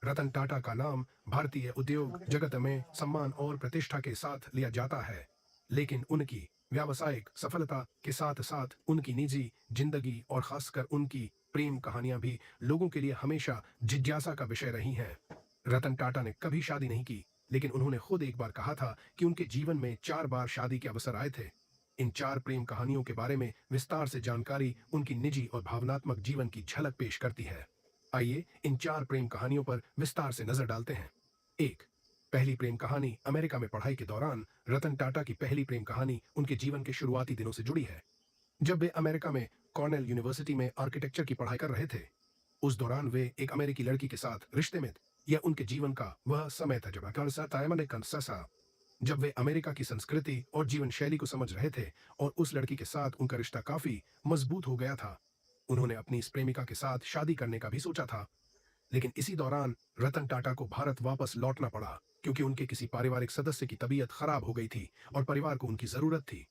रतन टाटा का नाम भारतीय उद्योग जगत में सम्मान और प्रतिष्ठा के साथ लिया जाता है, लेकिन उनकी व्यावसायिक सफलता के साथ साथ उनकी निजी जिंदगी और खासकर उनकी प्रेम कहानियां भी लोगों के लिए हमेशा जिज्ञासा का विषय रही हैं। रतन टाटा ने कभी शादी नहीं की, लेकिन उन्होंने खुद एक बार कहा था कि उनके जीवन में 4 बार शादी के अवसर आए थे। इन 4 प्रेम कहानियों के बारे में विस्तार से जानकारी उनकी निजी और भावनात्मक जीवन की झलक पेश करती है। आइए इन 4 प्रेम कहानियों पर विस्तार से नजर डालते हैं। एक, पहली प्रेम कहानी अमेरिका में पढ़ाई के दौरान। रतन टाटा की पहली प्रेम कहानी उनके जीवन के शुरुआती दिनों से जुड़ी है। जब वे अमेरिका में कॉर्नेल यूनिवर्सिटी में आर्किटेक्चर की पढ़ाई कर रहे थे, उस दौरान वे एक अमेरिकी लड़की के साथ रिश्ते में थे। यह उनके जीवन का वह समय था जब वे अमेरिका की संस्कृति और जीवन शैली को समझ रहे थे और उस लड़की के साथ उनका रिश्ता काफी मजबूत हो गया था। उन्होंने अपनी इस प्रेमिका के साथ शादी करने का भी सोचा था, लेकिन इसी दौरान रतन टाटा को भारत वापस लौटना पड़ा क्योंकि उनके किसी पारिवारिक सदस्य की तबीयत खराब हो गई थी और परिवार को उनकी जरूरत थी।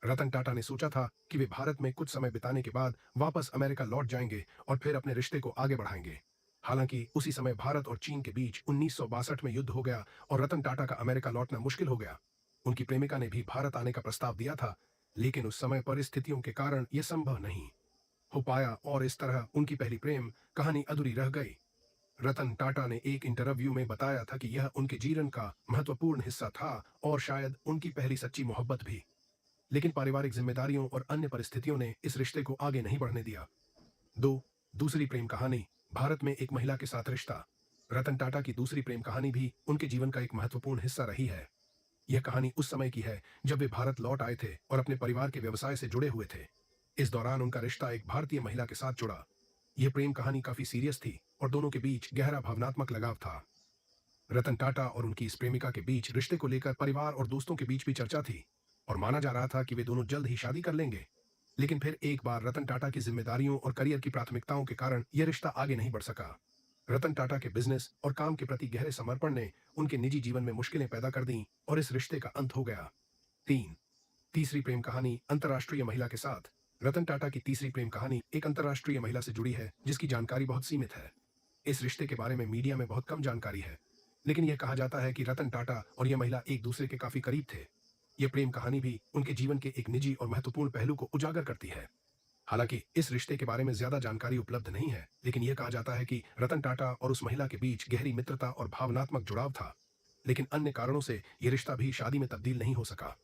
रतन टाटा ने सोचा था कि वे भारत में कुछ समय बिताने के बाद वापस अमेरिका लौट जाएंगे और फिर अपने रिश्ते को आगे बढ़ाएंगे। हालांकि उसी समय भारत और चीन के बीच 1962 में युद्ध हो गया और रतन टाटा का अमेरिका लौटना मुश्किल हो गया। उनकी प्रेमिका ने भी भारत आने का प्रस्ताव दिया था, लेकिन उस समय परिस्थितियों के कारण यह संभव नहीं हो पाया और इस तरह उनकी पहली प्रेम कहानी अधूरी रह गई। रतन टाटा ने एक इंटरव्यू में बताया था कि यह उनके जीवन का महत्वपूर्ण हिस्सा था और शायद उनकी पहली सच्ची मोहब्बत भी, लेकिन पारिवारिक जिम्मेदारियों और अन्य परिस्थितियों ने इस रिश्ते को आगे नहीं बढ़ने दिया। दो, दूसरी प्रेम कहानी भारत में एक महिला के साथ रिश्ता। रतन टाटा की दूसरी प्रेम कहानी भी उनके जीवन का एक महत्वपूर्ण हिस्सा रही है। यह कहानी उस समय की है जब वे भारत लौट आए थे और अपने परिवार के व्यवसाय से जुड़े हुए थे। इस दौरान उनका रिश्ता एक भारतीय महिला के साथ जुड़ा। यह प्रेम कहानी काफी सीरियस थी और दोनों के बीच गहरा भावनात्मक लगाव था। रतन टाटा और उनकी इस प्रेमिका के बीच रिश्ते को लेकर परिवार और दोस्तों के बीच भी चर्चा थी और माना जा रहा था कि वे दोनों जल्द ही शादी कर लेंगे। लेकिन फिर एक बार रतन टाटा की जिम्मेदारियों और करियर की प्राथमिकताओं के कारण यह रिश्ता आगे नहीं बढ़ सका। रतन टाटा के बिजनेस और काम के प्रति गहरे समर्पण ने उनके निजी जीवन में मुश्किलें पैदा कर दी और इस रिश्ते का अंत हो गया। तीन, तीसरी प्रेम कहानी अंतर्राष्ट्रीय महिला के साथ। रतन टाटा की तीसरी प्रेम कहानी एक अंतर्राष्ट्रीय महिला से जुड़ी है जिसकी जानकारी बहुत सीमित है। इस रिश्ते के बारे में मीडिया में बहुत कम जानकारी है, लेकिन यह कहा जाता है कि रतन टाटा और यह महिला एक दूसरे के काफी करीब थे। यह प्रेम कहानी भी उनके जीवन के एक निजी और महत्वपूर्ण पहलू को उजागर करती है। हालांकि इस रिश्ते के बारे में ज्यादा जानकारी उपलब्ध नहीं है, लेकिन यह कहा जाता है कि रतन टाटा और उस महिला के बीच गहरी मित्रता और भावनात्मक जुड़ाव था, लेकिन अन्य कारणों से यह रिश्ता भी शादी में तब्दील नहीं हो सका।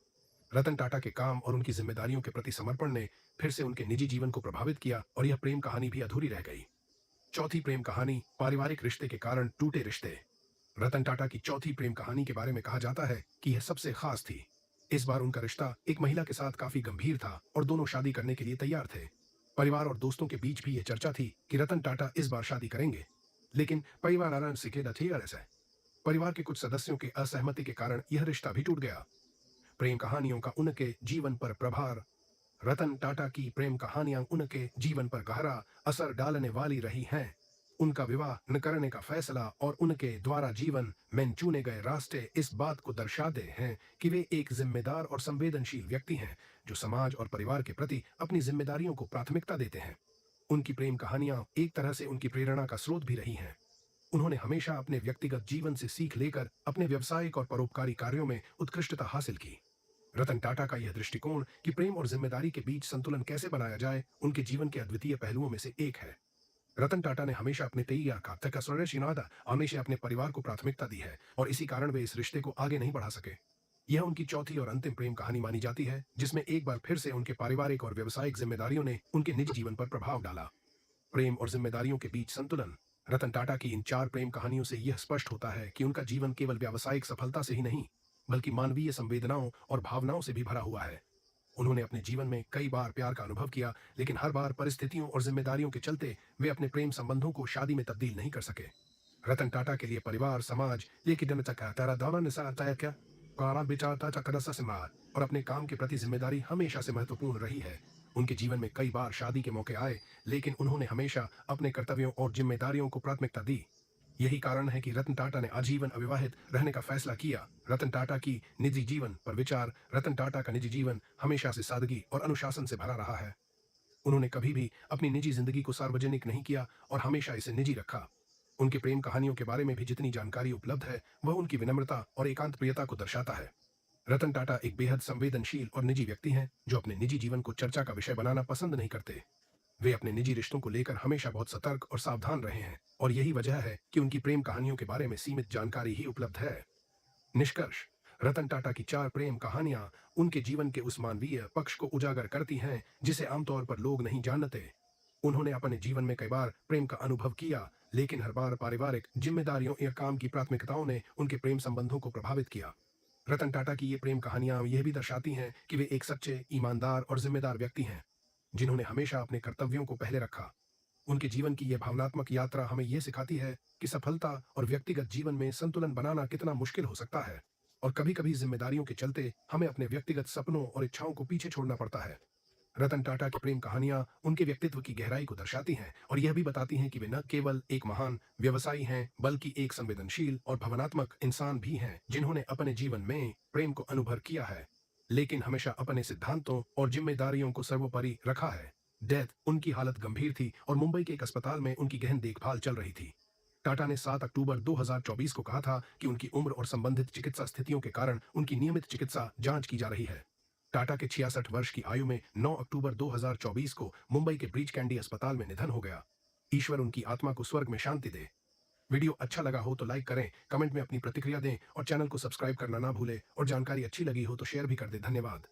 रतन टाटा के काम और उनकी जिम्मेदारियों के प्रति समर्पण ने फिर से उनके निजी जीवन को प्रभावित किया और यह प्रेम कहानी भी अधूरी रह गई। चौथी प्रेम कहानी पारिवारिक रिश्ते के कारण टूटे रिश्ते। रतन टाटा की चौथी प्रेम कहानी के बारे में कहा जाता है कि यह सबसे खास थी। इस बार उनका रिश्ता एक महिला के साथ काफी गंभीर था और दोनों शादी करने के लिए तैयार थे। परिवार और दोस्तों के बीच भी यह चर्चा थी कि रतन टाटा इस बार शादी करेंगे, लेकिन परिवार के कुछ सदस्यों के असहमति के कारण यह रिश्ता भी टूट गया। प्रेम कहानियों का उनके जीवन पर प्रभाव। रतन टाटा की प्रेम कहानियां उनके जीवन पर गहरा असर डालने वाली रही हैं। उनका विवाह न करने का फैसला और उनके द्वारा जीवन में चुने गए रास्ते इस बात को दर्शाते हैं कि वे एक जिम्मेदार और संवेदनशील व्यक्ति हैं जो समाज और परिवार के प्रति अपनी जिम्मेदारियों को प्राथमिकता देते हैं। उनकी प्रेम कहानियां एक तरह से उनकी प्रेरणा का स्रोत भी रही हैं। उन्होंने हमेशा अपने व्यक्तिगत जीवन से सीख लेकर अपने व्यावसायिक और परोपकारी कार्यों में उत्कृष्टता हासिल की। रतन टाटा का यह दृष्टिकोण कि प्रेम और जिम्मेदारी के बीच संतुलन कैसे बनाया जाए उनके जीवन के अद्वितीय पहलुओं में से एक है। रतन टाटा ने हमेशा अपने हमेशा अपने परिवार को प्राथमिकता दी है और इसी कारण वे इस रिश्ते को आगे नहीं बढ़ा सके। यह उनकी चौथी और अंतिम प्रेम कहानी मानी जाती है जिसमें एक बार फिर से उनके पारिवारिक और व्यवसायिक जिम्मेदारियों ने उनके निजी जीवन पर प्रभाव डाला। प्रेम और जिम्मेदारियों के बीच संतुलन। रतन टाटा की इन 4 प्रेम कहानियों से यह स्पष्ट होता है कि उनका जीवन केवल व्यावसायिक सफलता से ही नहीं, बल्कि मानवीय संवेदनाओं और भावनाओं से भी भरा हुआ है। उन्होंने अपने जीवन में कई बार प्यार का अनुभव किया, लेकिन हर बार परिस्थितियों और जिम्मेदारियों के चलते वे अपने प्रेम संबंधों को शादी में तब्दील नहीं कर सके। रतन टाटा के लिए परिवार, समाज, और अपने काम के प्रति जिम्मेदारी हमेशा से महत्वपूर्ण रही है। उनके जीवन में कई बार शादी के मौके आए, लेकिन उन्होंने हमेशा अपने कर्तव्यों और जिम्मेदारियों को प्राथमिकता दी। यही कारण है कि रतन टाटा ने आजीवन अविवाहित रहने का फैसला किया। रतन टाटा की निजी जीवन पर विचार। रतन टाटा का निजी जीवन हमेशा से सादगी और अनुशासन से भरा रहा है। उन्होंने कभी भी अपनी निजी जिंदगी को सार्वजनिक नहीं किया और हमेशा इसे निजी रखा। उनके प्रेम कहानियों के बारे में भी जितनी जानकारी उपलब्ध है वह उनकी विनम्रता और एकांत प्रियता को दर्शाता है। रतन टाटा एक बेहद संवेदनशील और निजी व्यक्ति हैं जो अपने निजी जीवन को चर्चा का विषय बनाना पसंद नहीं करते। वे अपने निजी रिश्तों को लेकर हमेशा बहुत सतर्क और सावधान रहे हैं और यही वजह है कि उनकी प्रेम कहानियों के बारे में सीमित जानकारी ही उपलब्ध है। निष्कर्ष, रतन टाटा की 4 प्रेम कहानियां उनके जीवन के उस मानवीय पक्ष को उजागर करती हैं जिसे आमतौर पर लोग नहीं जानते। उन्होंने अपने जीवन में कई बार प्रेम का अनुभव किया, लेकिन हर बार पारिवारिक जिम्मेदारियों या काम की प्राथमिकताओं ने उनके प्रेम संबंधों को प्रभावित किया। रतन टाटा की ये प्रेम कहानियां यह भी दर्शाती हैं कि वे एक सच्चे, ईमानदार और जिम्मेदार व्यक्ति हैं, जिन्होंने हमेशा अपने कर्तव्यों को पहले रखा। उनके जीवन की यह भावनात्मक यात्रा हमें यह सिखाती है कि सफलता और व्यक्तिगत जीवन में संतुलन बनाना कितना मुश्किल हो सकता है और कभी-कभी जिम्मेदारियों के चलते हमें अपने व्यक्तिगत सपनों और इच्छाओं को पीछे छोड़ना पड़ता है। रतन टाटा की प्रेम कहानियां उनके व्यक्तित्व की गहराई को दर्शाती हैं और यह भी बताती हैं कि वे न केवल एक महान व्यवसायी हैं, बल्कि एक संवेदनशील और भावनात्मक इंसान भी हैं, जिन्होंने अपने जीवन में प्रेम को अनुभव किया है, लेकिन हमेशा अपने सिद्धांतों और जिम्मेदारियों को सर्वोपरि रखा है। डेथ उनकी हालत गंभीर थी और मुंबई के एक अस्पताल में उनकी गहन देखभाल चल रही थी। टाटा ने 7 अक्टूबर 2024 को कहा था कि उनकी उम्र और संबंधित चिकित्सा स्थितियों के कारण उनकी नियमित चिकित्सा जांच की जा रही है। टाटा के 66 वर्ष की आयु में 9 अक्टूबर 2024 को मुंबई के ब्रीच कैंडी अस्पताल में निधन हो गया। ईश्वर उनकी आत्मा को स्वर्ग में शांति दे। वीडियो अच्छा लगा हो तो लाइक करें, कमेंट में अपनी प्रतिक्रिया दें और चैनल को सब्सक्राइब करना ना भूलें और जानकारी अच्छी लगी हो तो शेयर भी कर दें। धन्यवाद।